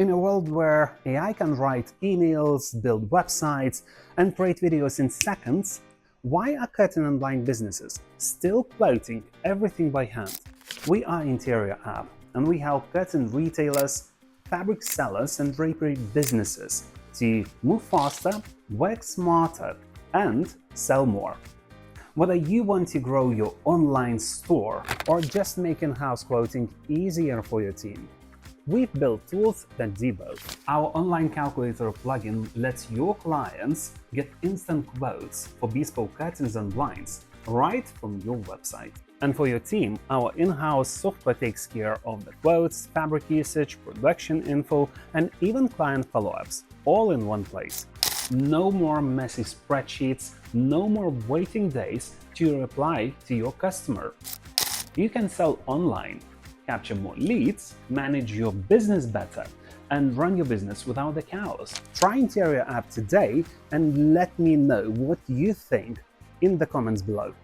In a world where AI can write emails, build websites, and create videos in seconds, why are curtain and blind businesses still quoting everything by hand? We are InterioApp, and we help curtain retailers, fabric sellers, and drapery businesses to move faster, work smarter, and sell more. Whether you want to grow your online store or just make in-house quoting easier for your team, we've built tools that do both. Our online calculator plugin lets your clients get instant quotes for bespoke curtains and blinds right from your website. And for your team, our in-house software takes care of the quotes, fabric usage, production info, and even client follow-ups, all in one place. No more messy spreadsheets, no more waiting days to reply to your customer. You can sell online, capture more leads, manage your business better, and run your business without the chaos. Try InterioApp today and let me know what you think in the comments below.